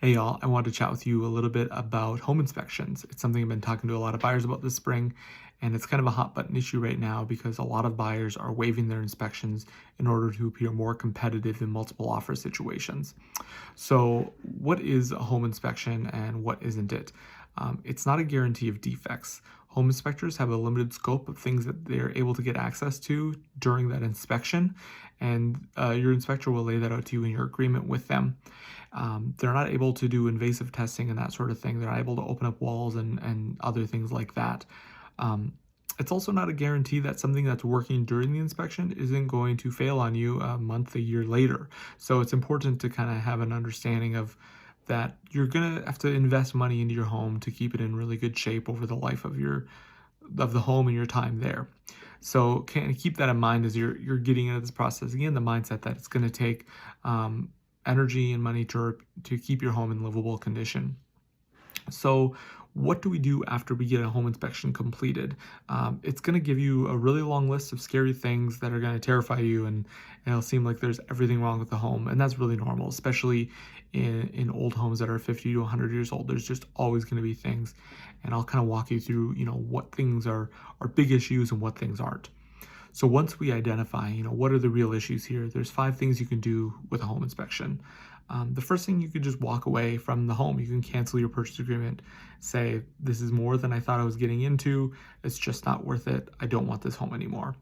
Hey y'all, I wanted to chat with you a little bit about home inspections. It's something I've been talking to a lot of buyers about this spring, and it's kind of a hot button issue right now because a lot of buyers are waiving their inspections in order to appear more competitive in multiple offer situations. So, what is a home inspection and what isn't it? It's not a guarantee of defects. Home inspectors have a limited scope of things that they're able to get access to during that inspection, and your inspector will lay that out to you in your agreement with them. They're not able to do invasive testing and that sort of thing. They're not able to open up walls and other things like that. Um, it's also not a guarantee that something that's working during the inspection isn't going to fail on you a month, a year later. So it's important to kind of have an understanding of that you're gonna have to invest money into your home to keep it in really good shape over the life of the home and your time there. So kind of keep that in mind as you're getting into this process. Again, the mindset that it's going to take um, energy and money to keep your home in livable condition. So, what do we do after we get a home inspection completed? It's going to give you a really long list of scary things that are going to terrify you, and it'll seem like there's everything wrong with the home, and that's really normal, especially in old homes that are 50 to 100 years old. There's just always going to be things, and I'll kind of walk you through, what things are big issues and what things aren't. So once we identify, what are the real issues here, there's 5 things you can do with a home inspection. The first thing, you could just walk away from the home. You can cancel your purchase agreement, say, this is more than I thought I was getting into. It's just not worth it. I don't want this home anymore.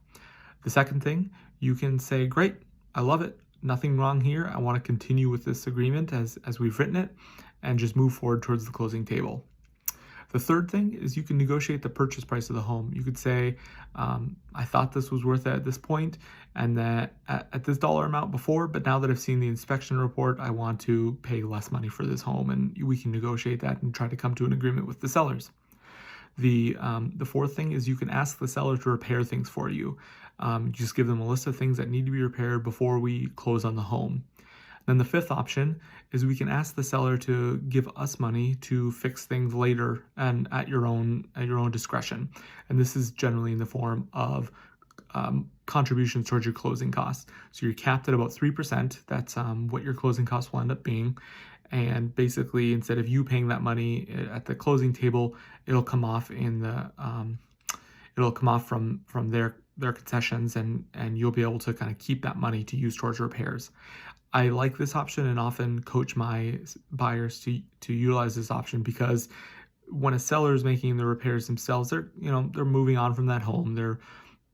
The second thing, you can say, great, I love it. Nothing wrong here. I want to continue with this agreement as we've written it and just move forward towards the closing table. The third thing is you can negotiate the purchase price of the home. You could say, I thought this was worth it at this point and that at this dollar amount before, but now that I've seen the inspection report, I want to pay less money for this home, and we can negotiate that and try to come to an agreement with the sellers. The fourth thing is you can ask the seller to repair things for you. Just give them a list of things that need to be repaired before we close on the home. Then the fifth option is we can ask the seller to give us money to fix things later and at your own discretion. And this is generally in the form of contributions towards your closing costs. So you're capped at about 3%. That's what your closing costs will end up being. And basically, instead of you paying that money at the closing table, it'll come off from their concessions, and you'll be able to kind of keep that money to use towards repairs. I like this option and often coach my buyers to utilize this option because when a seller is making the repairs themselves, they're moving on from that home.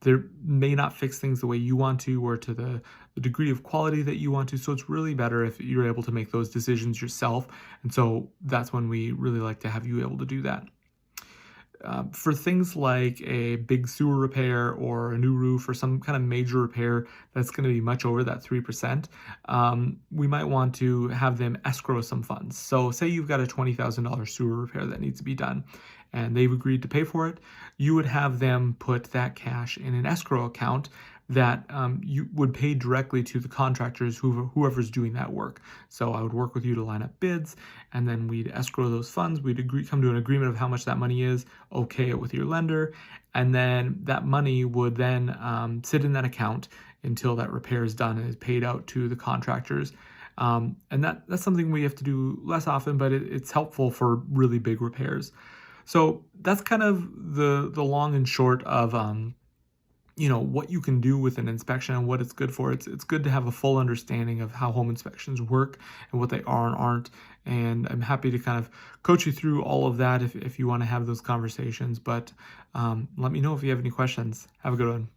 They may not fix things the way you want to or to the degree of quality that you want to. So it's really better if you're able to make those decisions yourself. And so that's when we really like to have you able to do that. For things like a big sewer repair or a new roof or some kind of major repair that's going to be much over that 3%, we might want to have them escrow some funds. So say you've got a $20,000 sewer repair that needs to be done and they've agreed to pay for it, you would have them put that cash in an escrow account that you would pay directly to the contractors, whoever's doing that work. So I would work with you to line up bids, and then we'd escrow those funds. We'd come to an agreement of how much that money is, okay it with your lender, and then that money would then sit in that account until that repair is done and is paid out to the contractors. And that's something we have to do less often, but it's helpful for really big repairs. So that's kind of the long and short of what you can do with an inspection and what it's good for. It's good to have a full understanding of how home inspections work and what they are and aren't. And I'm happy to kind of coach you through all of that if you want to have those conversations. But let me know if you have any questions. Have a good one.